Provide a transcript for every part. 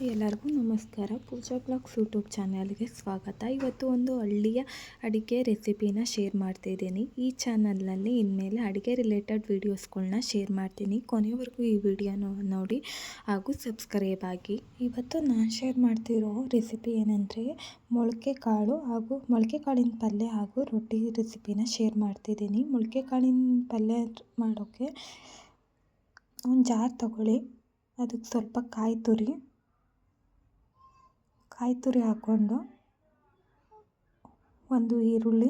ಎಲ್ಲರಿಗೂ ನಮಸ್ಕಾರ. ಪೂಜಾ blogs YouTube ಚಾನಲ್ಗೆ ಸ್ವಾಗತ. ಇವತ್ತು ಒಂದು ಹಳ್ಳಿಯ ಅಡುಗೆ ರೆಸಿಪಿನ ಶೇರ್ ಮಾಡ್ತಿದ್ದೀನಿ. ಈ ಚಾನಲ್ನಲ್ಲಿ ಇನ್ಮೇಲೆ ಅಡುಗೆ ರಿಲೇಟೆಡ್ ವೀಡಿಯೋಸ್ಗಳನ್ನ ಶೇರ್ ಮಾಡ್ತೀನಿ. ಕೊನೆವರೆಗೂ ಈ ವಿಡಿಯೋನ ನೋಡಿ ಹಾಗೂ ಸಬ್ಸ್ಕ್ರೈಬ್ ಆಗಿ. ಇವತ್ತು ನಾನು ಶೇರ್ ಮಾಡ್ತಿರೋ ರೆಸಿಪಿ ಏನಂದರೆ ಮೊಳಕೆ ಕಾಳು ಹಾಗೂ ಮೊಳಕೆ ಕಾಳಿನ ಪಲ್ಯ ಹಾಗೂ ರೊಟ್ಟಿ ರೆಸಿಪಿನ ಶೇರ್ ಮಾಡ್ತಿದ್ದೀನಿ. ಮೊಳಕೆ ಕಾಳಿನ ಪಲ್ಯ ಮಾಡೋಕ್ಕೆ ಒಂದು ಜಾರ್ ತಗೊಳ್ಳಿ. ಅದಕ್ಕೆ ಸ್ವಲ್ಪ ಕಾಯಿ ತುರಿ ಹಾಕ್ಕೊಂಡು ಒಂದು ಈರುಳ್ಳಿ,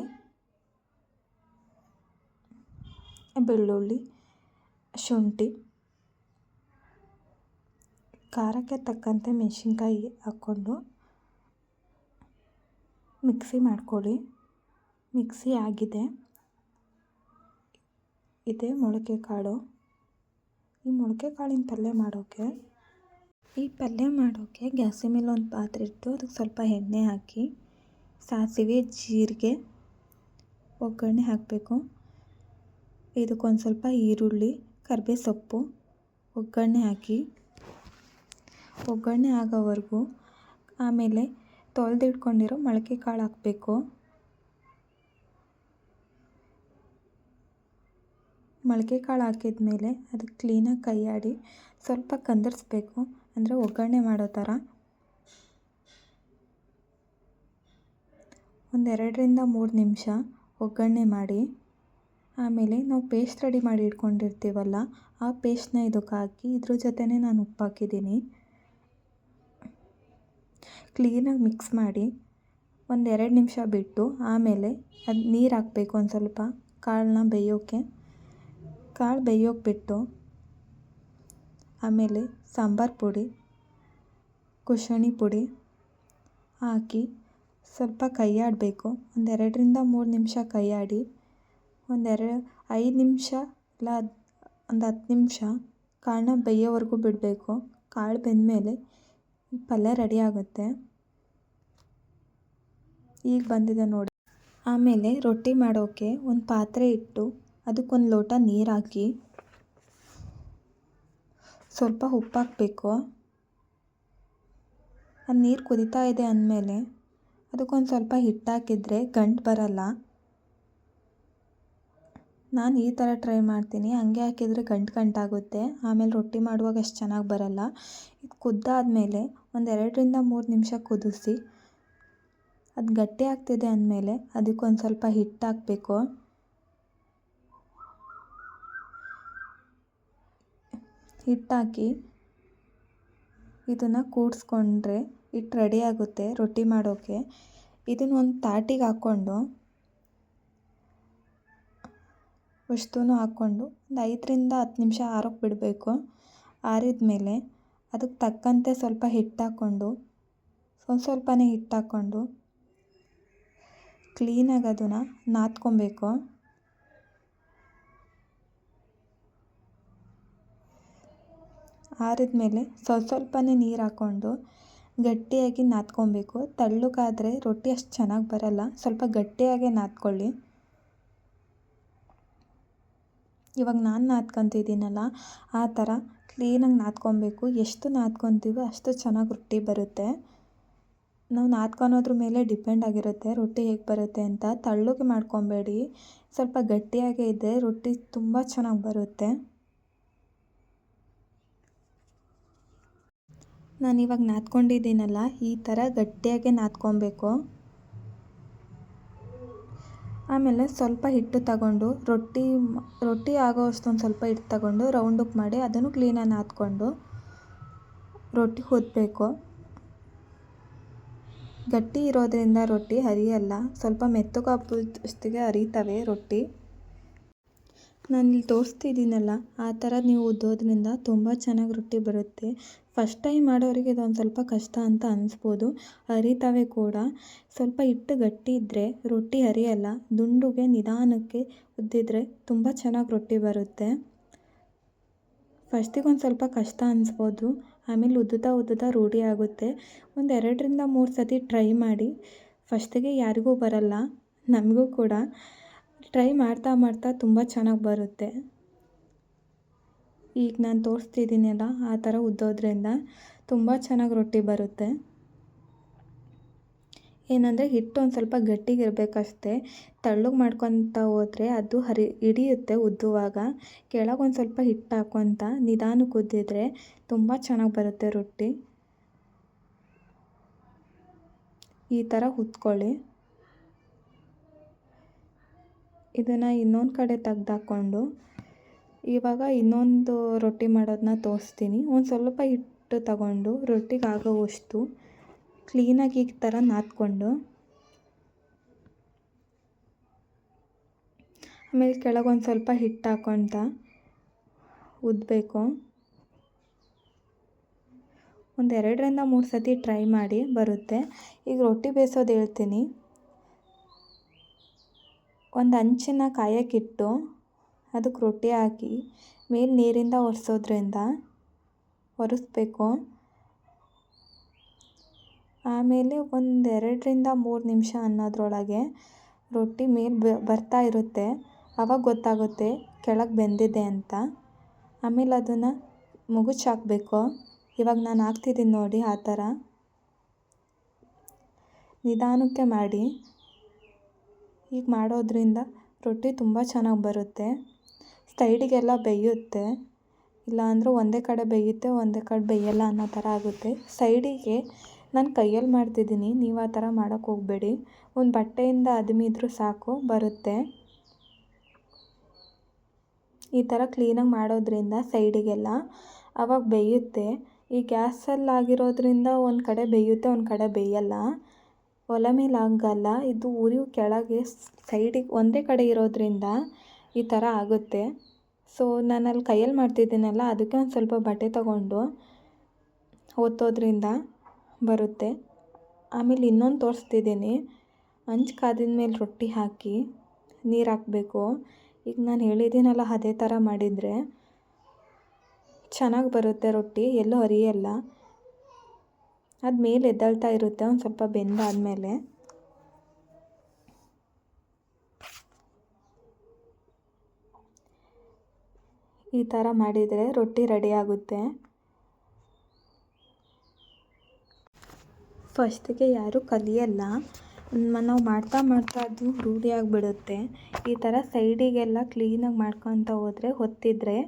ಬೆಳ್ಳುಳ್ಳಿ, ಶುಂಠಿ, ಖಾರಕ್ಕೆ ತಕ್ಕಂತೆ ಮೆಣಸಿನ್ಕಾಯಿ ಹಾಕ್ಕೊಂಡು ಮಿಕ್ಸಿ ಮಾಡ್ಕೊಳ್ಳಿ. ಮಿಕ್ಸಿ ಆಗಿದೆ. ಇದೆ ಮೊಳಕೆ ಕಾಳು. ಈ ಮೊಳಕೆ ಕಾಳಿನ ಪಲ್ಯ ಮಾಡೋಕ್ಕೆ ಗ್ಯಾಸಿನ ಮೇಲೆ ಒಂದು ಪಾತ್ರೆ ಇಟ್ಟು ಅದಕ್ಕೆ ಸ್ವಲ್ಪ ಎಣ್ಣೆ ಹಾಕಿ ಸಾಸಿವೆ, ಜೀರಿಗೆ, ಒಗ್ಗರಣೆ ಹಾಕಬೇಕು. ಇದಕ್ಕೊಂದು ಸ್ವಲ್ಪ ಈರುಳ್ಳಿ, ಕರಿಬೇವು ಸೊಪ್ಪು ಒಗ್ಗರಣೆ ಹಾಕಿ ಒಗ್ಗರಣೆ ಆಗೋವರೆಗೂ ಆಮೇಲೆ ತೊಳೆದಿಟ್ಕೊಂಡಿರೋ ಮೊಳಕೆ ಕಾಳು ಹಾಕಬೇಕು. ಮೊಳಕೆ ಕಾಳು ಹಾಕಿದ ಮೇಲೆ ಅದಕ್ಕೆ ಕ್ಲೀನಾಗಿ ಕೈ ಆಡಿ ಸ್ವಲ್ಪ ಕಂದರಿಸ್ಬೇಕು. ಅಂದರೆ ಒಗ್ಗರಣೆ ಮಾಡೋ ಥರ ಒಂದು 2-3 ನಿಮಿಷ ಒಗ್ಗರಣೆ ಮಾಡಿ ಆಮೇಲೆ ನಾವು ಪೇಸ್ಟ್ ರೆಡಿ ಮಾಡಿ ಇಟ್ಕೊಂಡಿರ್ತೀವಲ್ಲ, ಆ ಪೇಸ್ಟ್ನ ಇದಕ್ಕೆ ಹಾಕಿ ಇದ್ರ ಜೊತೆನೇ ನಾನು ಉಪ್ಪು ಹಾಕಿದ್ದೀನಿ. ಕ್ಲೀನಾಗಿ ಮಿಕ್ಸ್ ಮಾಡಿ ಒಂದು 2 ನಿಮಿಷ ಬಿಟ್ಟು ಆಮೇಲೆ ಅದು ನೀರು ಹಾಕಬೇಕು. ಒಂದು ಸ್ವಲ್ಪ ಕಾಳನ್ನ ಬೇಯೋಕ್ಕೆ ಬಿಟ್ಟು ಆಮೇಲೆ ಸಾಂಬಾರು ಪುಡಿ, ಕುಶುನಿ ಪುಡಿ ಹಾಕಿ ಸ್ವಲ್ಪ ಕೈ ಆಡಬೇಕು. ಒಂದು 2-3 ನಿಮಿಷ ಕೈ ಆಡಿ 5 ನಿಮಿಷ ಇಲ್ಲ ಒಂದು 10 ನಿಮಿಷ ಕಾಳನ್ನ ಬೇಯೋವರೆಗೂ ಬಿಡಬೇಕು. ಕಾಳು ಬೆಂದಮೇಲೆ ಈ ಪಲ್ಯ ರೆಡಿ ಆಗುತ್ತೆ. ಈಗ ಬಂದಿದೆ ನೋಡಿ. ಆಮೇಲೆ ರೊಟ್ಟಿ ಮಾಡೋಕ್ಕೆ ಒಂದು ಪಾತ್ರೆ ಇಟ್ಟು ಅದಕ್ಕೊಂದು ಲೋಟ ನೀರು ಹಾಕಿ ಸ್ವಲ್ಪ ಉಪ್ಪು ಹಾಕಬೇಕು. ಆ ನೀರು ಕುದೀತಾ ಇದೆ ಅಂದಮೇಲೆ ಅದಕ್ಕೊಂದು ಸ್ವಲ್ಪ ಹಿಟ್ಟು ಹಾಕಿದರೆ ಗಂಟು ಬರಲ್ಲ. ನಾನು ಈ ಥರ ಟ್ರೈ ಮಾಡ್ತೀನಿ. ಹಂಗೆ ಹಾಕಿದರೆ ಗಂಟಾಗುತ್ತೆ. ಆಮೇಲೆ ರೊಟ್ಟಿ ಮಾಡುವಾಗ ಅಷ್ಟು ಚೆನ್ನಾಗಿ ಬರಲ್ಲ. ಇದು ಕುದ್ದಾದಮೇಲೆ ಒಂದು 2-3 ನಿಮಿಷ ಕುದಿಸಿ ಅದು ಗಟ್ಟಿ ಆಗ್ತಿದೆ ಅಂದಮೇಲೆ ಅದಕ್ಕೊಂದು ಸ್ವಲ್ಪ ಹಿಟ್ಟು ಹಾಕಬೇಕು. ಹಿಟ್ಟು ಹಾಕಿ ಇದನ್ನು ಕೂಡಿಸ್ಕೊಂಡ್ರೆ ಹಿಟ್ಟು ರೆಡಿ ಆಗುತ್ತೆ ರೊಟ್ಟಿ ಮಾಡೋಕ್ಕೆ. ಇದನ್ನು ಒಂದು ತಾಟಿಗೆ ಹಾಕ್ಕೊಂಡು ಅಷ್ಟೂ ಹಾಕ್ಕೊಂಡು ಒಂದು 5-10 ನಿಮಿಷ ಆರೋಕ್ಕೆ ಬಿಡಬೇಕು. ಆರಿದ ಮೇಲೆ ಅದಕ್ಕೆ ತಕ್ಕಂತೆ ಸ್ವಲ್ಪ ಹಿಟ್ಟು ಹಾಕ್ಕೊಂಡು ಸ್ವಲ್ಪನೇ ಹಿಟ್ಟು ಹಾಕ್ಕೊಂಡು ಕ್ಲೀನಾಗಿ ಅದನ್ನು ನಾದ್ಕೊಬೇಕು. ಆರಿದ ಮೇಲೆ ಸ್ವಲ್ಪನೇ ನೀರು ಹಾಕ್ಕೊಂಡು ಗಟ್ಟಿಯಾಗಿ ನಾದ್ಕೊಬೇಕು. ತೆಳ್ಳಗಾದರೆ ರೊಟ್ಟಿ ಅಷ್ಟು ಚೆನ್ನಾಗಿ ಬರಲ್ಲ. ಸ್ವಲ್ಪ ಗಟ್ಟಿಯಾಗೆ ನಾದ್ಕೊಳ್ಳಿ. ಇವಾಗ ನಾನು ನಾದ್ಕೊತಿದ್ದೀನಲ್ಲ ಆ ಥರ ಕ್ಲೀನಾಗಿ ನಾದ್ಕೊಬೇಕು. ಎಷ್ಟು ನಾದ್ಕೊತೀವೋ ಅಷ್ಟು ಚೆನ್ನಾಗಿ ರೊಟ್ಟಿ ಬರುತ್ತೆ. ನಾವು ನಾದ್ಕೊಳೋದ್ರ ಮೇಲೆ ಡಿಪೆಂಡ್ ಆಗಿರುತ್ತೆ ರೊಟ್ಟಿ ಹೇಗೆ ಬರುತ್ತೆ ಅಂತ. ತೆಳ್ಳಗೆ ಮಾಡ್ಕೊಬೇಡಿ. ಸ್ವಲ್ಪ ಗಟ್ಟಿಯಾಗೇ ಇದ್ದರೆ ರೊಟ್ಟಿ ತುಂಬ ಚೆನ್ನಾಗಿ ಬರುತ್ತೆ. ನಾನಿವಾಗ ನಾದ್ಕೊಂಡಿದ್ದೀನಲ್ಲ ಈ ಥರ ಗಟ್ಟಿಯಾಗೆ ನಾದ್ಕೊಬೇಕು. ಆಮೇಲೆ ಸ್ವಲ್ಪ ಹಿಟ್ಟು ತಗೊಂಡು ರೊಟ್ಟಿ ಆಗೋವಷ್ಟು ಒಂದು ಸ್ವಲ್ಪ ಹಿಟ್ಟು ತಗೊಂಡು ರೌಂಡಕ್ಕೆ ಮಾಡಿ ಅದನ್ನು ಕ್ಲೀನಾಗಿ ನಾದ್ಕೊಂಡು ರೊಟ್ಟಿ ಹೊದಬೇಕು. ಗಟ್ಟಿ ಇರೋದ್ರಿಂದ ರೊಟ್ಟಿ ಹರಿಯಲ್ಲ. ಸ್ವಲ್ಪ ಮೆತ್ತಗಾಗೋಷ್ಟಿಗೆ ಹರಿತವೆ ರೊಟ್ಟಿ. ನಾನಿಲ್ಲಿ ತೋರಿಸ್ತಿದ್ದೀನಲ್ಲ ಆ ಥರ ನೀವು ಉದ್ದೋದ್ರಿಂದ ತುಂಬ ಚೆನ್ನಾಗಿ ರೊಟ್ಟಿ ಬರುತ್ತೆ. ಫಸ್ಟ್ ಟೈಮ್ ಮಾಡೋರಿಗೆ ಇದೊಂದು ಸ್ವಲ್ಪ ಕಷ್ಟ ಅಂತ ಅನಿಸ್ಬೋದು. ಹರಿತವೆ ಕೂಡ. ಸ್ವಲ್ಪ ಹಿಟ್ಟು ಗಟ್ಟಿ ಇದ್ದರೆ ರೊಟ್ಟಿ ಹರಿಯಲ್ಲ. ದುಂಡುಗೆ ನಿಧಾನಕ್ಕೆ ಉದ್ದಿದ್ರೆ ತುಂಬ ಚೆನ್ನಾಗಿ ರೊಟ್ಟಿ ಬರುತ್ತೆ. ಫಸ್ಟಿಗೆ ಒಂದು ಸ್ವಲ್ಪ ಕಷ್ಟ ಅನಿಸ್ಬೋದು. ಆಮೇಲೆ ಉದ್ದುತ್ತಾ ರೂಢಿ ಆಗುತ್ತೆ. ಒಂದು 2-3 ಸತಿ ಟ್ರೈ ಮಾಡಿ. ಫಸ್ಟಿಗೆ ಯಾರಿಗೂ ಬರಲ್ಲ, ನಮಗೂ ಕೂಡ. ಟ್ರೈ ಮಾಡ್ತಾ ತುಂಬ ಚೆನ್ನಾಗಿ ಬರುತ್ತೆ. ಈಗ ನಾನು ತೋರಿಸ್ತಿದ್ದೀನಲ್ಲ ಆ ಥರ ಉದ್ದೋದ್ರಿಂದ ತುಂಬ ಚೆನ್ನಾಗಿ ರೊಟ್ಟಿ ಬರುತ್ತೆ. ಏನಂದರೆ ಹಿಟ್ಟು ಒಂದು ಸ್ವಲ್ಪ ಗಟ್ಟಿಗಿರಬೇಕಷ್ಟೇ. ತೆಳ್ಳಗೆ ಮಾಡ್ಕೊತ ಹೋದರೆ ಅದು ಹಿಡಿಯುತ್ತೆ ಉದ್ದುವಾಗ. ಕೆಳಗೆ ಒಂದು ಸ್ವಲ್ಪ ಹಿಟ್ಟು ಹಾಕ್ಕೊತ ನಿಧಾನಕ್ಕೆ ಉದ್ದಿದ್ರೆ ತುಂಬ ಚೆನ್ನಾಗಿ ಬರುತ್ತೆ ರೊಟ್ಟಿ. ಈ ಥರ ಉದ್ಕೊಳ್ಳಿ. ಇದನ್ನು ಇನ್ನೊಂದು ಕಡೆ ತೆಗ್ದಾಕೊಂಡು ಇವಾಗ ಇನ್ನೊಂದು ರೊಟ್ಟಿ ಮಾಡೋದನ್ನ ತೋರಿಸ್ತೀನಿ. ಒಂದು ಸ್ವಲ್ಪ ಹಿಟ್ಟು ತಗೊಂಡು ರೊಟ್ಟಿಗೆ ಆಗೋವಷ್ಟು ಕ್ಲೀನಾಗಿ ಈ ಥರ ನಾದ್ಕೊಂಡು ಆಮೇಲೆ ಕೆಳಗೊಂದು ಸ್ವಲ್ಪ ಹಿಟ್ಟು ಹಾಕ್ಕೊತ ಉದ್ದಬೇಕು. ಒಂದು 2ರಿಂದ 3 ಸತಿ ಟ್ರೈ ಮಾಡಿ ಬರುತ್ತೆ. ಈಗ ರೊಟ್ಟಿ ಬೇಯಿಸೋದು ಹೇಳ್ತೀನಿ. ಒಂದು ಹಂಚನ್ನ ಕಾಯಕ್ಕಿಟ್ಟು ಅದಕ್ಕೆ ರೊಟ್ಟಿ ಹಾಕಿ ಮೇಲೆ ನೀರಿಂದ ಒರೆಸ್ಬೇಕು. ಆಮೇಲೆ ಒಂದು 2ರಿಂದ 3 ನಿಮಿಷ ಅನ್ನೋದ್ರೊಳಗೆ ರೊಟ್ಟಿ ಮೇಲೆ ಬರ್ತಾ ಇರುತ್ತೆ. ಆವಾಗ ಗೊತ್ತಾಗುತ್ತೆ ಕೆಳಗೆ ಬೆಂದಿದೆ ಅಂತ. ಆಮೇಲೆ ಅದನ್ನು ಮುಗುಚಾಕಬೇಕು. ಇವಾಗ ನಾನು ಹಾಕ್ತಿದ್ದೀನಿ ನೋಡಿ, ಆ ಥರ ನಿಧಾನಕ್ಕೆ ಮಾಡಿ. ಈಗ ಮಾಡೋದ್ರಿಂದ ರೊಟ್ಟಿ ತುಂಬ ಚೆನ್ನಾಗಿ ಬರುತ್ತೆ. ಸೈಡಿಗೆಲ್ಲ ಬೇಯುತ್ತೆ. ಇಲ್ಲಾಂದರೆ ಒಂದೇ ಕಡೆ ಬೇಯುತ್ತೆ, ಒಂದೇ ಕಡೆ ಬೇಯಲ್ಲ ಅನ್ನೋ ಥರ ಆಗುತ್ತೆ. ಸೈಡಿಗೆ ನಾನು ಕೈಯಲ್ಲಿ ಮಾಡ್ತಿದ್ದೀನಿ, ನೀವು ಆ ಥರ ಮಾಡೋಕ್ಕೆ ಹೋಗಬೇಡಿ. ಒಂದು ಬಟ್ಟೆಯಿಂದ ಅದ್ಮಿದ್ರೂ ಸಾಕು, ಬರುತ್ತೆ. ಈ ಥರ ಕ್ಲೀನಾಗಿ ಮಾಡೋದ್ರಿಂದ ಸೈಡಿಗೆಲ್ಲ ಆವಾಗ ಬೇಯುತ್ತೆ. ಈ ಗ್ಯಾಸಲ್ಲಿ ಆಗಿರೋದ್ರಿಂದ ಒಂದು ಕಡೆ ಬೇಯುತ್ತೆ, ಒಂದು ಕಡೆ ಬೇಯಲ್ಲ. ಒಲೆ ಮೇಲೆ ಆಗಲ್ಲ. ಇದು ಉರಿ ಕೆಳಗೆ ಸೈಡಿಗೆ ಒಂದೇ ಕಡೆ ಇರೋದ್ರಿಂದ ಈ ಥರ ಆಗುತ್ತೆ. ಸೊ ನಾನಲ್ಲಿ ಕೈಯಲ್ಲಿ ಮಾಡ್ತಿದ್ದೀನಲ್ಲ, ಅದಕ್ಕೆ ಒಂದು ಸ್ವಲ್ಪ ಬಟ್ಟೆ ತಗೊಂಡು ಒತ್ತೋದ್ರಿಂದ ಬರುತ್ತೆ. ಆಮೇಲೆ ಇನ್ನೊಂದು ತೋರಿಸ್ತಿದ್ದೀನಿ. ಹಂಚು ಕಾದಿದ ಮೇಲೆ ರೊಟ್ಟಿ ಹಾಕಿ ನೀರು ಹಾಕಬೇಕು. ಈಗ ನಾನು ಹೇಳಿದ್ದೀನಲ್ಲ, ಅದೇ ಥರ ಮಾಡಿದರೆ ಚೆನ್ನಾಗಿ ಬರುತ್ತೆ ರೊಟ್ಟಿ, ಎಲ್ಲೂ ಹರಿಯಲ್ಲ. ಅದು ಮೇಲೆ ಎದ್ದೇಳ್ತಾ ಇರುತ್ತೆ ಒಂದು ಸ್ವಲ್ಪ ಬೆಂದಾದಮೇಲೆ. ಈ ಥರ ಮಾಡಿದರೆ ರೊಟ್ಟಿ ರೆಡಿ ಆಗುತ್ತೆ. ಫಸ್ಟಿಗೆ ಯಾರೂ ಕಲಿಯಲ್ಲ, ನಾವು ಮಾಡ್ತಾ ಅದು ರೂಢಿ ಆಗಿಬಿಡುತ್ತೆ. ಈ ಥರ ಸೈಡಿಗೆಲ್ಲ ಕ್ಲೀನಾಗಿ ಮಾಡ್ಕೊತ ಹೋದರೆ ಹೊತ್ತಿದ್ರೆ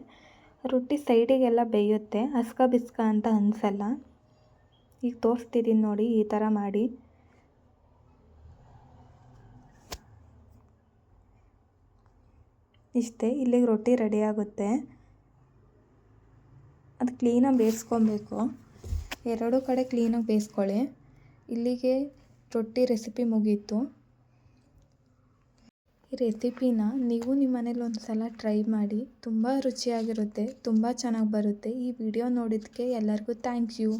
ರೊಟ್ಟಿ ಸೈಡಿಗೆಲ್ಲ ಬೇಯುತ್ತೆ, ಹಸ್ಕ ಬಿಸ್ಕ ಅಂತ ಅನಿಸಲ್ಲ. ಈಗ ತೋರಿಸ್ತಿದ್ದೀನಿ ನೋಡಿ, ಈ ಥರ ಮಾಡಿ. ಇಷ್ಟೇ, ಇಲ್ಲಿಗೆ ರೊಟ್ಟಿ ರೆಡಿ ಆಗುತ್ತೆ. ಅದು ಕ್ಲೀನಾಗಿ ಬೇಯಿಸ್ಕೊಬೇಕು. 2 ಕಡೆ ಕ್ಲೀನಾಗಿ ಬೇಯಿಸ್ಕೊಳ್ಳಿ. ಇಲ್ಲಿಗೆ ರೊಟ್ಟಿ ರೆಸಿಪಿ ಮುಗೀತು. ಈ ರೆಸಿಪಿನ ನೀವು ನಿಮ್ಮ ಮನೇಲಿ ಒಂದು ಸಲ ಟ್ರೈ ಮಾಡಿ. ತುಂಬ ರುಚಿಯಾಗಿರುತ್ತೆ, ತುಂಬ ಚೆನ್ನಾಗಿ ಬರುತ್ತೆ. ಈ ವಿಡಿಯೋ ನೋಡಿದ್ದಕ್ಕೆ ಎಲ್ಲರಿಗೂ ಥ್ಯಾಂಕ್ ಯು.